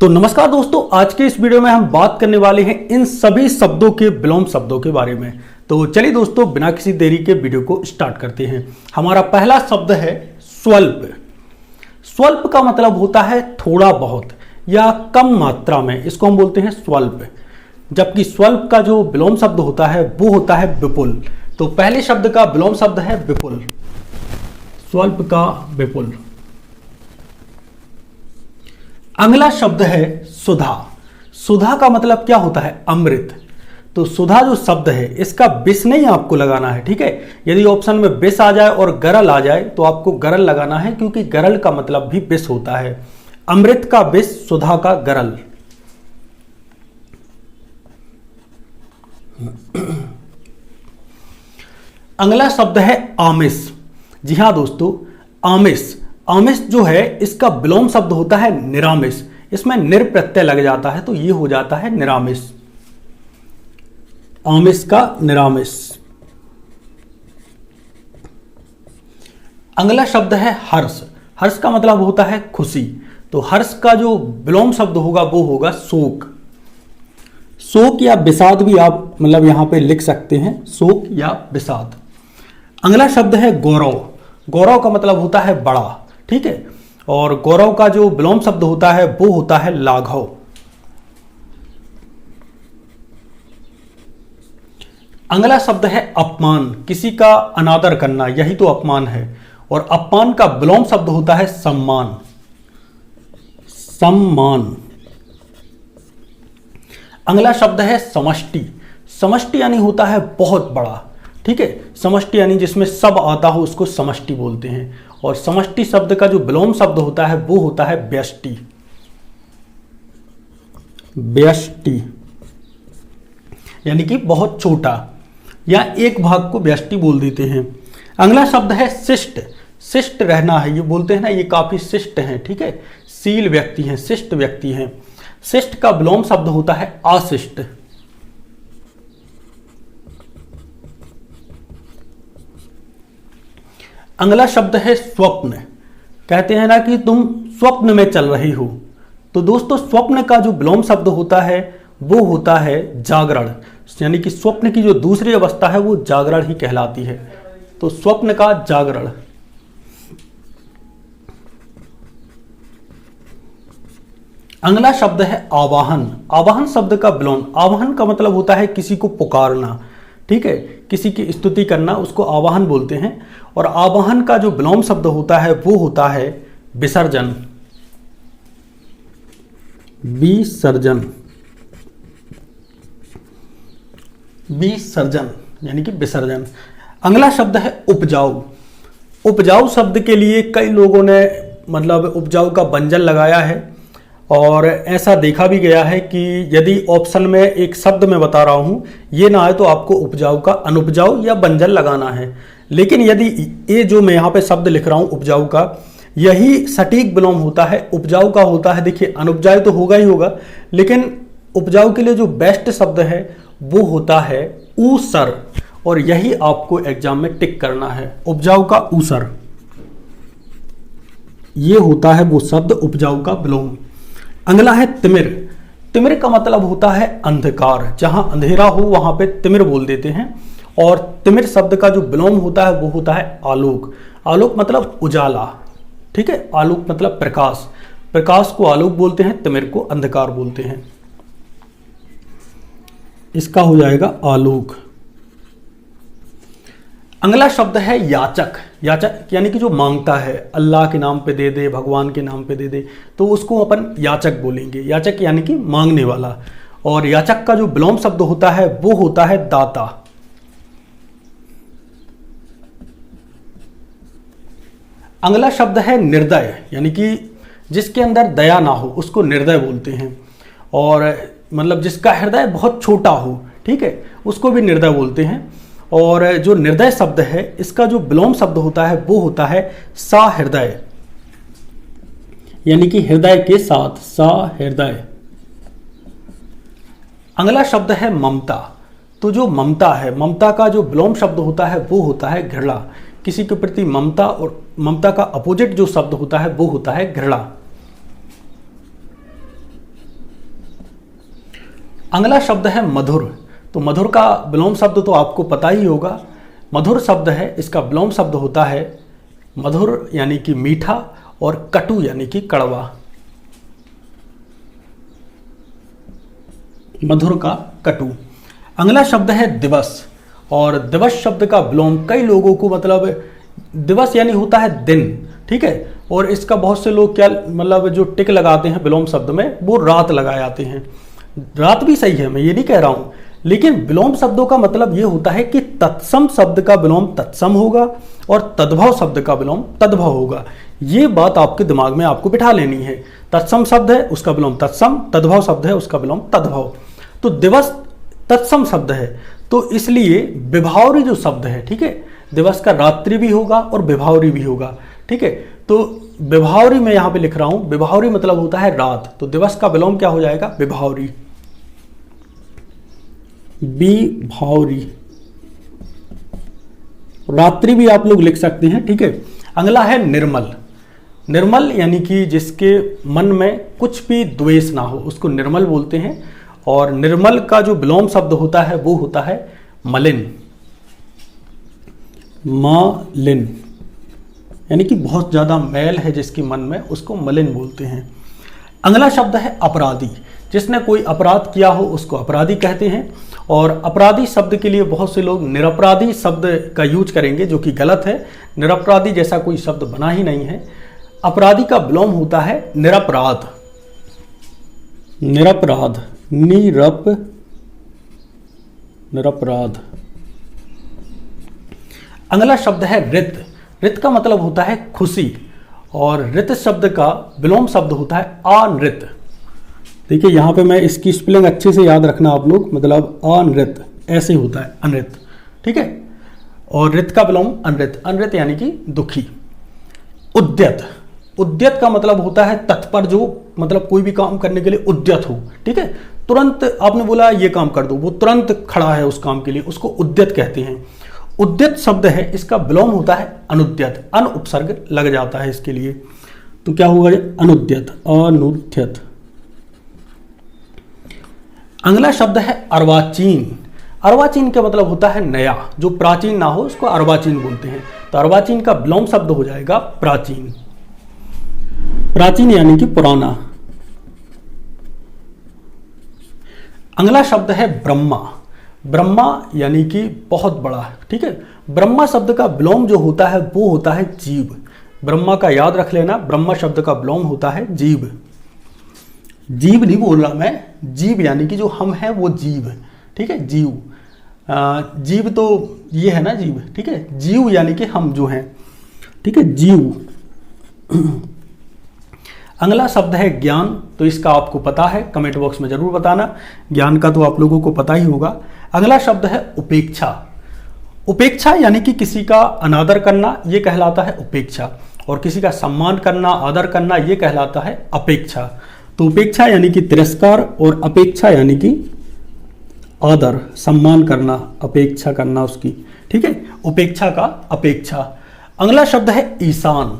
तो नमस्कार दोस्तों, आज के इस वीडियो में हम बात करने वाले हैं इन सभी शब्दों के विलोम शब्दों के बारे में। तो चलिए दोस्तों, बिना किसी देरी के वीडियो को स्टार्ट करते हैं। हमारा पहला शब्द है स्वल्प। स्वल्प का मतलब होता है थोड़ा बहुत या कम मात्रा में, इसको हम बोलते हैं स्वल्प। जबकि स्वल्प का जो विलोम शब्द होता है वो होता है विपुल। तो पहले शब्द का विलोम शब्द है विपुल, स्वल्प का विपुल। अगला शब्द है सुधा। सुधा का मतलब क्या होता है? अमृत। तो सुधा जो शब्द है इसका विष नहीं आपको लगाना है, ठीक है। यदि ऑप्शन में विष आ जाए और गरल आ जाए तो आपको गरल लगाना है, क्योंकि गरल का मतलब भी विष होता है। अमृत का विष, सुधा का गरल। अगला शब्द है आमिष। जी हां दोस्तों, आमिष। आमिष जो है इसका विलोम शब्द होता है निरामिष। इसमें निर प्रत्यय लग जाता है तो ये हो जाता है निरामिष। आमिष का निरामिष। अगला शब्द है हर्ष। हर्ष का मतलब होता है खुशी। तो हर्ष का जो विलोम शब्द होगा वो होगा शोक। शोक या विषाद भी आप मतलब यहां पे लिख सकते हैं, शोक या विषाद। अगला शब्द है गौरव। गौरव का मतलब होता है बड़ा, ठीक है। और गौरव का जो विलोम शब्द होता है वो होता है लाघव। अगला शब्द है अपमान। किसी का अनादर करना, यही तो अपमान है। और अपमान का विलोम शब्द होता है सम्मान। सम्मान। अगला शब्द है समष्टि। समष्टि यानी होता है बहुत बड़ा, ठीक है। समष्टि यानी जिसमें सब आता हो उसको समष्टि बोलते हैं। और समष्टि शब्द का जो विलोम शब्द होता है वो होता है व्यष्टि। व्यष्टि यानी कि बहुत छोटा, या एक भाग को व्यष्टि बोल देते हैं। अगला शब्द है शिष्ट। शिष्ट रहना है, ये बोलते हैं ना, ये काफी शिष्ट हैं, ठीक है। शील व्यक्ति हैं, शिष्ट व्यक्ति हैं। शिष्ट का विलोम शब्द होता है अशिष्ट। अगला शब्द है स्वप्न। कहते हैं ना कि तुम स्वप्न में चल रही हो। तो दोस्तों, स्वप्न का जो विलोम शब्द होता है वो होता है जागरण। यानी कि स्वप्न की जो दूसरी अवस्था है वो जागरण ही कहलाती है। तो स्वप्न का जागरण। अगला शब्द है आवाहन। आवाहन शब्द का विलोम, आवाहन का मतलब होता है किसी को पुकारना, ठीक है। किसी की स्तुति करना, उसको आवाहन बोलते हैं। और आवाहन का जो विलोम शब्द होता है वो होता है विसर्जन। विसर्जन। विसर्जन यानी कि विसर्जन। अगला शब्द है उपजाऊ। उपजाऊ शब्द के लिए कई लोगों ने मतलब उपजाऊ का व्यंजन लगाया है। और ऐसा देखा भी गया है कि यदि ऑप्शन में एक शब्द मैं बता रहा हूं, ये ना आए तो आपको उपजाऊ का अनुपजाऊ या व्यंजन लगाना है। लेकिन यदि ये जो मैं यहाँ पे शब्द लिख रहा हूं उपजाऊ का, यही सटीक विलोम होता है। उपजाऊ का होता है, देखिए अनुपजाऊ तो होगा ही होगा, लेकिन उपजाऊ के लिए जो बेस्ट शब्द है वो होता है ऊसर। और यही आपको एग्जाम में टिक करना है, उपजाऊ का ऊसर। ये होता है वो शब्द उपजाऊ का विलोम। अगला है तिमिर। तिमिर का मतलब होता है अंधकार। जहां अंधेरा हो वहां पे तिमिर बोल देते हैं। और तिमिर शब्द का जो विलोम होता है वो होता है आलोक। आलोक मतलब उजाला, ठीक है। आलोक मतलब प्रकाश। प्रकाश को आलोक बोलते हैं, तिमिर को अंधकार बोलते हैं। इसका हो जाएगा आलोक। अगला शब्द है याचक। याचक यानी कि जो मांगता है, अल्लाह के नाम पे दे दे, भगवान के नाम पे दे दे, तो उसको अपन याचक बोलेंगे। याचक यानी कि मांगने वाला। और याचक का जो विलोम शब्द होता है वो होता है दाता। अगला शब्द है निर्दय। यानी कि जिसके अंदर दया ना हो उसको निर्दय बोलते हैं। और मतलब जिसका हृदय बहुत छोटा हो, ठीक है, उसको भी निर्दय बोलते हैं। और जो निर्दय शब्द है इसका जो विलोम शब्द होता है वो होता है सहृदय। यानी कि हृदय के साथ, सहृदय। अगला शब्द है ममता। तो जो ममता है, ममता का जो विलोम शब्द होता है वो होता है घृणा। किसी के प्रति ममता, और ममता का अपोजिट जो शब्द होता है वो होता है घृणा। अगला शब्द है मधुर। तो मधुर का विलोम शब्द तो आपको पता ही होगा। मधुर शब्द है, इसका विलोम शब्द होता है मधुर यानी कि मीठा और कटु यानी कि कड़वा। मधुर का कटु। अगला शब्द है दिवस। और दिवस शब्द का विलोम कई लोगों को मतलब दिवस यानी होता है दिन, ठीक है। और इसका बहुत से लोग क्या मतलब जो टिक लगाते हैं विलोम शब्द में वो रात लगा जाते हैं। रात भी सही है, मैं ये नहीं कह रहा हूं, लेकिन विलोम शब्दों का मतलब ये होता है कि तत्सम शब्द का विलोम तत्सम होगा और तद्भव शब्द का विलोम तद्भव होगा। ये बात आपके दिमाग में आपको बिठा लेनी है। तत्सम शब्द है उसका विलोम तत्सम, तद्भव शब्द है उसका विलोम तद्भव। तो दिवस तत्सम शब्द है, तो इसलिए विभावरी जो शब्द है, ठीक है, दिवस का रात्रि भी होगा और विभावरी भी होगा, ठीक है। तो विभावरी मैं यहां पे लिख रहा हूं, विभावरी मतलब होता है रात, तो दिवस का विलोम क्या हो जाएगा, विभावरी, विभावरी। रात्रि भी आप लोग लिख सकते हैं, ठीक है। अगला है निर्मल। निर्मल यानी कि जिसके मन में कुछ भी द्वेष ना हो उसको निर्मल बोलते हैं। और निर्मल का जो विलोम शब्द होता है वो होता है मलिन, मलिन यानी कि बहुत ज्यादा मैल है जिसके मन में उसको मलिन बोलते हैं। अगला शब्द है अपराधी। जिसने कोई अपराध किया हो उसको अपराधी कहते हैं। और अपराधी शब्द के लिए बहुत से लोग निरपराधी शब्द का यूज करेंगे, जो कि गलत है। निरपराधी जैसा कोई शब्द बना ही नहीं है। अपराधी का विलोम होता है निरपराध, निरपराध, निरपराध। अगला शब्द है रित। रित का मतलब होता है खुशी और रित शब्द का विलोम शब्द होता है अनृत। देखिए यहां पे मैं इसकी स्पेलिंग अच्छे से याद रखना आप लोग, मतलब अनृत ऐसे होता है, अनृत, ठीक है। और रित का विलोम अनृत, अनृत यानी कि दुखी। उद्यत। उद्यत का मतलब होता है तत्पर, जो मतलब कोई भी काम करने के लिए उद्यत हो, ठीक है। तुरंत आपने बोला ये काम कर दो, वो तुरंत खड़ा है उस काम के लिए, उसको उद्यत कहते हैं। उद्यत शब्द है, इसका विलोम होता है अनुद्यत, अन उपसर्ग लग जाता है इसके लिए, तो क्या होगा अनुद्यत, अनुद्यत। अगला शब्द है अर्वाचीन। अर्वाचीन का मतलब होता है नया, जो प्राचीन ना हो उसको अर्वाचीन बोलते हैं। तो अर्वाचीन का विलोम शब्द हो जाएगा प्राचीन, प्राचीन यानी कि पुराना। अगला शब्द है ब्रह्मा। ब्रह्मा यानी कि बहुत बड़ा, ठीक है। ब्रह्मा शब्द का विलोम जो होता है वो होता है जीव। ब्रह्मा का याद रख लेना, ब्रह्मा शब्द का विलोम होता है जीव। जीव नहीं बोल रहा मैं, जीव यानी कि जो हम हैं वो जीव, ठीक है, जीव। जीव तो ये है ना जीव, ठीक है। जीव यानी कि हम जो हैं, ठीक है, जीव। अगला शब्द है ज्ञान। तो इसका आपको पता है, कमेंट बॉक्स में जरूर बताना, ज्ञान का तो आप लोगों को पता ही होगा। अगला शब्द है उपेक्षा। उपेक्षा यानी कि किसी का अनादर करना, ये कहलाता है उपेक्षा। और किसी का सम्मान करना, आदर करना, ये कहलाता है अपेक्षा। तो उपेक्षा यानी कि तिरस्कार और अपेक्षा यानी कि आदर, सम्मान करना, अपेक्षा करना उसकी, ठीक है, उपेक्षा का अपेक्षा। अगला शब्द है ईशान।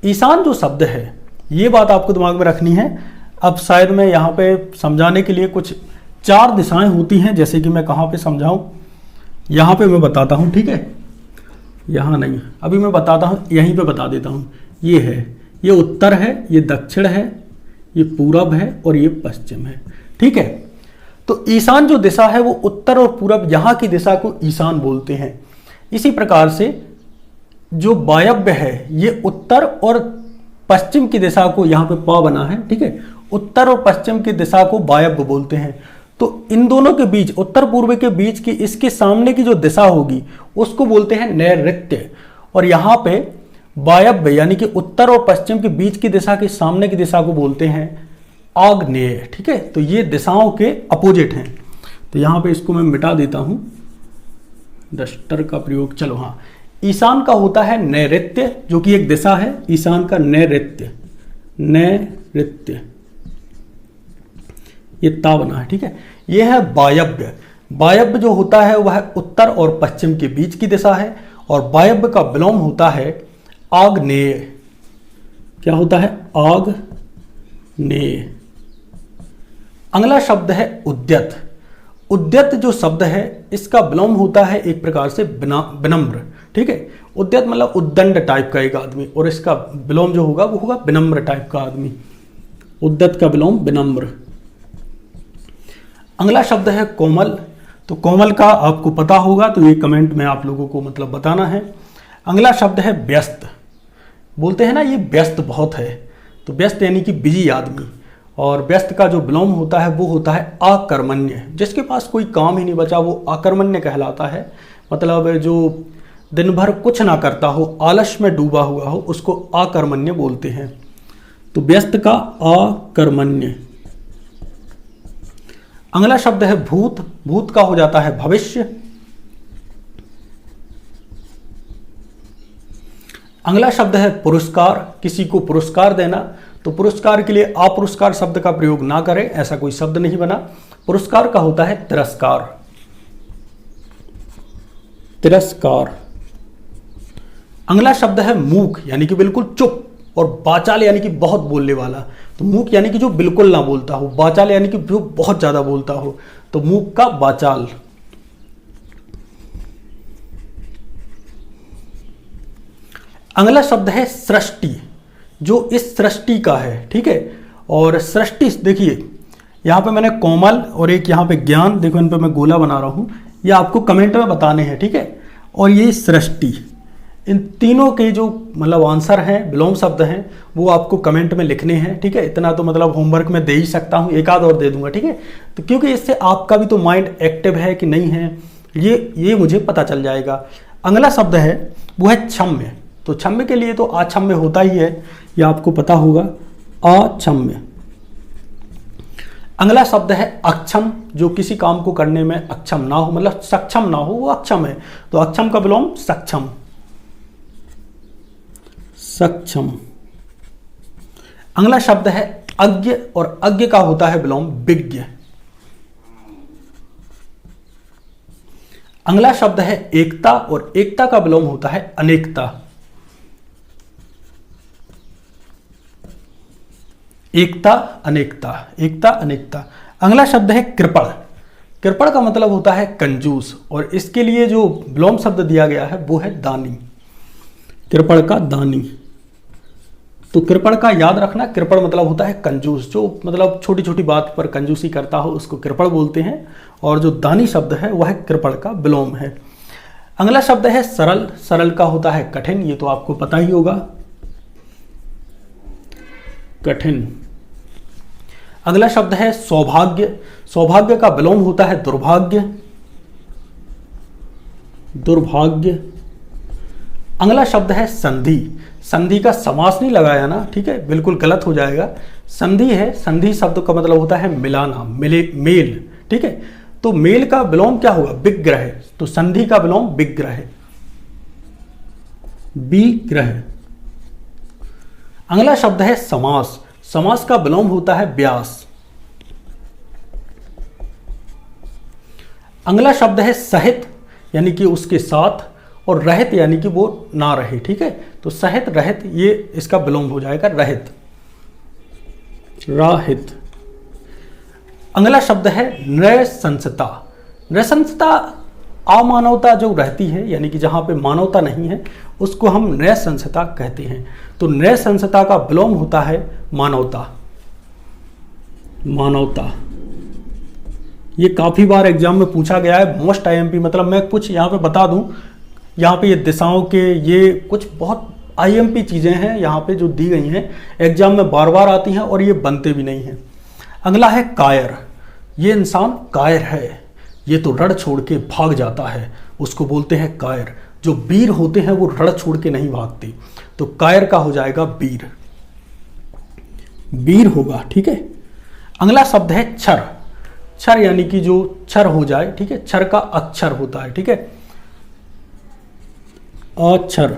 ईशान जो शब्द है ये बात आपको दिमाग में रखनी है। अब शायद मैं यहाँ पे समझाने के लिए कुछ 4 दिशाएं होती हैं, जैसे कि मैं कहाँ पे समझाऊं, यहाँ पे मैं बताता हूँ, ठीक है, यहाँ नहीं, अभी मैं बताता हूँ, यहीं पे बता देता हूँ। ये है, ये उत्तर है, ये दक्षिण है, ये पूरब है और ये पश्चिम है, ठीक है। तो ईशान जो दिशा है वो उत्तर और पूरब, यहाँ की दिशा को ईशान बोलते हैं। इसी प्रकार से जो वायव्य है ये उत्तर और पश्चिम की दिशा को, यहाँ पे प बना है, ठीक है, उत्तर और पश्चिम की दिशा को वायव्य बोलते हैं। तो इन दोनों के बीच, उत्तर पूर्व के बीच की इसके सामने की जो दिशा होगी उसको बोलते हैं नैऋत्य। और यहाँ पे वायव्य यानी कि उत्तर और पश्चिम के बीच की दिशा के सामने की दिशा को बोलते हैं आग्नेय, ठीक है। तो ये दिशाओं के अपोजिट हैं। तो यहाँ पे इसको मैं मिटा देता हूँ, डस्टर का प्रयोग, चलो हाँ। ईशान का होता है नैऋत्य, जो कि एक दिशा है, ईशान का नैऋत्य, नैऋत्य, ये ता बना है, ठीक है। ये है वायव्य। वायव्य जो होता है वह उत्तर और पश्चिम के बीच की दिशा है। और वायव्य का विलोम होता है आग्नेय। क्या होता है? आग्नेय। अगला शब्द है उद्यत। उद्यत जो शब्द है इसका विलोम होता है एक प्रकार से विनम्र, ठीक है। उद्यत मतलब उद्दंड टाइप का एक आदमी, और इसका विलोम जो होगा वो होगा विनम्र टाइप का आदमी। उद्यत का विलोम विनम्र। अगला शब्द है कोमल। तो कोमल का आपको पता होगा, तो ये कमेंट में आप लोगों को मतलब बताना है। अगला शब्द है व्यस्त। बोलते हैं ना ये व्यस्त बहुत है, तो व्यस्त यानी कि बिजी आदमी। और व्यस्त का जो विलोम होता है वो होता है अकर्मण्य। जिसके पास कोई काम ही नहीं बचा वो अकर्मण्य कहलाता है। मतलब जो दिन भर कुछ ना करता हो, आलस में डूबा हुआ हो, उसको अकर्मण्य बोलते हैं। तो व्यस्त का अकर्मण्य। अगला शब्द है भूत। भूत का हो जाता है भविष्य। अगला शब्द है पुरस्कार। किसी को पुरस्कार देना, तो पुरस्कार के लिए अपुरस्कार शब्द का प्रयोग ना करें, ऐसा कोई शब्द नहीं बना। पुरस्कार का होता है तिरस्कार। तिरस्कार। अगला शब्द है मूक, यानी कि बिल्कुल चुप, और वाचाल यानी कि बहुत बोलने वाला। तो मूक यानी कि जो बिल्कुल ना बोलता हो, वाचाल यानी कि जो बहुत ज्यादा बोलता हो, तो मूक का वाचाल। अगला शब्द है सृष्टि, जो इस सृष्टि का है, ठीक है। और सृष्टि देखिए यहाँ पे मैंने कोमल और एक यहाँ पे ज्ञान, देखो इन पे मैं गोला बना रहा हूँ, ये आपको कमेंट में बताने हैं, ठीक है। और ये सृष्टि, इन तीनों के जो मतलब आंसर हैं, विलोम शब्द हैं, वो आपको कमेंट में लिखने हैं, ठीक है। इतना तो मतलब होमवर्क में दे ही सकता हूँ, एक आध और दे दूंगा, ठीक है। तो क्योंकि इससे आपका भी तो माइंड एक्टिव है कि नहीं है, ये मुझे पता चल जाएगा। अगला शब्द है वो है क्षम्य। तो क्षम्य के लिए तो अक्षम्य होता ही है, यह आपको पता होगा, अक्षम्य। अगला शब्द है अक्षम। जो किसी काम को करने में अक्षम ना हो, मतलब सक्षम ना हो, वो अक्षम है। तो अक्षम का विलोम सक्षम। सक्षम। अगला शब्द है अज्ञ, और अज्ञ का होता है विलोम विज्ञ। अगला शब्द है एकता, और एकता का विलोम होता है अनेकता। एकता अनेकता, एकता अनेकता। अगला शब्द है कृपण। कृपण का मतलब होता है कंजूस, और इसके लिए जो विलोम शब्द दिया गया है वो है दानी। कृपण का दानी। तो कृपण का याद रखना, कृपण मतलब होता है कंजूस, जो मतलब छोटी छोटी बात पर कंजूसी करता हो उसको कृपण बोलते हैं। और जो दानी शब्द है वह कृपण का विलोम है। अगला शब्द है सरल। सरल का होता है कठिन, ये तो आपको पता ही होगा, कठिन। अगला शब्द है सौभाग्य। सौभाग्य का विलोम होता है दुर्भाग्य। दुर्भाग्य। अगला शब्द है संधि। संधि का समास नहीं लगाया ना, ठीक है, बिल्कुल गलत हो जाएगा। संधि है, संधि शब्द का मतलब होता है मिलाना, मेल, ठीक है। तो मेल का विलोम क्या होगा, विग्रह। तो संधि का विलोम विग्रह, विग्रह। अगला शब्द है समास। समास का विलोम होता है व्यास। अगला शब्द है सहित, यानी कि उसके साथ, और रहित यानी कि वो ना रहे, ठीक है। तो सहित रहित, ये इसका विलोम हो जाएगा रहित, राहित। अगला शब्द है नृशंसता। नृशंसता अमानवता जो रहती है, यानी कि जहां पे मानवता नहीं है, उसको हम नृशंसता कहते हैं। तो नृशंसता का विलोम होता है मानवता, मानवता। ये काफी बार एग्जाम में पूछा गया है, मोस्ट आईएमपी। मतलब मैं कुछ यहाँ पे बता दूं, यहाँ पे ये दिशाओं के ये कुछ बहुत आईएमपी चीजें हैं यहाँ पे जो दी गई हैं, एग्जाम में बार बार आती हैं और ये बनते भी नहीं हैं। अगला है कायर। ये इंसान कायर है, ये तो रण छोड़ के भाग जाता है, उसको बोलते हैं कायर। जो वीर होते हैं वो रण छोड़ के नहीं भागते, तो कायर का हो जाएगा वीर, वीर होगा, ठीक है। अगला शब्द है क्षर। क्षर यानी कि जो क्षर हो जाए, ठीक है, क्षर का अक्षर होता है, ठीक है, अक्षर।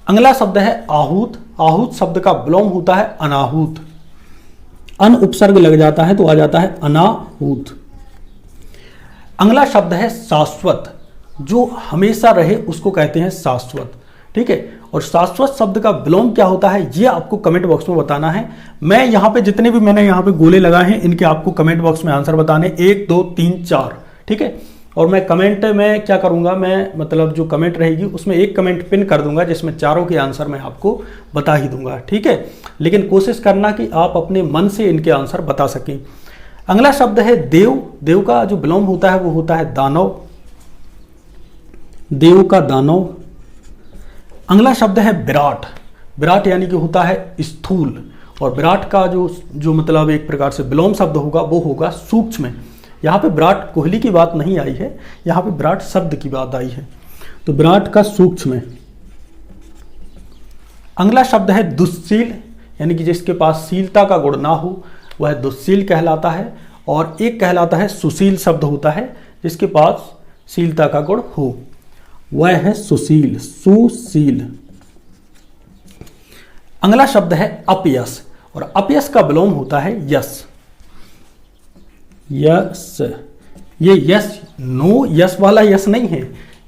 अगला शब्द है आहूत। आहूत शब्द का विलोम होता है अनाहूत। अन उपसर्ग लग जाता है तो आ जाता है अनाहूत। अगला शब्द है शाश्वत। जो हमेशा रहे उसको कहते हैं शाश्वत, ठीक है। और शाश्वत शब्द का विलोम क्या होता है ये आपको कमेंट बॉक्स में बताना है। मैं यहाँ पे जितने भी मैंने यहाँ पे गोले लगाए हैं इनके आपको कमेंट बॉक्स में आंसर बताने 1 2 3 4, ठीक है। और मैं कमेंट में क्या करूँगा, मैं मतलब जो कमेंट रहेगी उसमें एक कमेंट पिन कर दूंगा जिसमें चारों के आंसर मैं आपको बता ही दूंगा, ठीक है। लेकिन कोशिश करना कि आप अपने मन से इनके आंसर बता सकें। अगला शब्द है देव। देव का जो विलोम होता है वो होता है दानव, देव का दानव। अगला शब्द है विराट। विराट यानी कि होता है स्थूल, और विराट का जो मतलब एक प्रकार से विलोम शब्द होगा वो होगा सूक्ष्म। यहाँ पे विराट कोहली की बात नहीं आई है, यहाँ पे विराट शब्द की बात आई है, तो विराट का सूक्ष्म। अगला शब्द है दुस्सील, यानी कि जिसके पास शीलता का गुण ना हो वह दुस्सील कहलाता है। और एक कहलाता है सुशील शब्द होता है जिसके पास शीलता का गुण हो, वह है सुशील, सुशील। अगला शब्द है अपयश, और अपयश का विलोम होता है यश, यश। ये यश नो यश वाला यश नहीं है,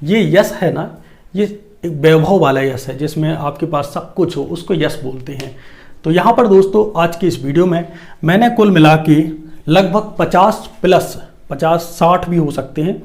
ये यश है ना, ये एक वैभव वाला यश है जिसमें आपके पास सब कुछ हो, उसको यश बोलते हैं। तो यहाँ पर दोस्तों आज की इस वीडियो में मैंने कुल मिला के लगभग 50 प्लस 60 भी हो सकते हैं,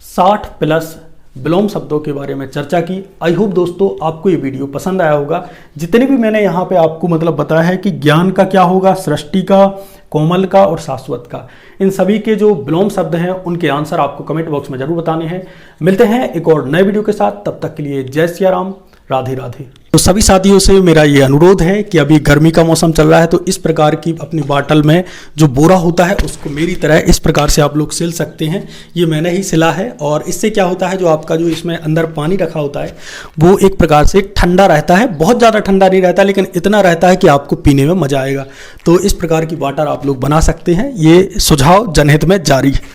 60 प्लस विलोम शब्दों के बारे में चर्चा की। आई होप दोस्तों आपको ये वीडियो पसंद आया होगा। जितने भी मैंने यहाँ पे आपको मतलब बताया है कि ज्ञान का क्या होगा, सृष्टि का, कोमल का और शाश्वत का, इन सभी के जो विलोम शब्द हैं उनके आंसर आपको कमेंट बॉक्स में जरूर बताने हैं। मिलते हैं एक और नए वीडियो के साथ, तब तक के लिए जय सिया राम, राधे राधे। तो सभी साथियों से मेरा ये अनुरोध है कि अभी गर्मी का मौसम चल रहा है, तो इस प्रकार की अपनी बाटल में जो बोरा होता है उसको मेरी तरह इस प्रकार से आप लोग सिल सकते हैं। ये मैंने ही सिला है, और इससे क्या होता है जो आपका जो इसमें अंदर पानी रखा होता है वो एक प्रकार से ठंडा रहता है, बहुत ज़्यादा ठंडा नहीं रहता लेकिन इतना रहता है कि आपको पीने में मज़ा आएगा। तो इस प्रकार की वाटर आप लोग बना सकते हैं, ये सुझाव जनहित में जारी है।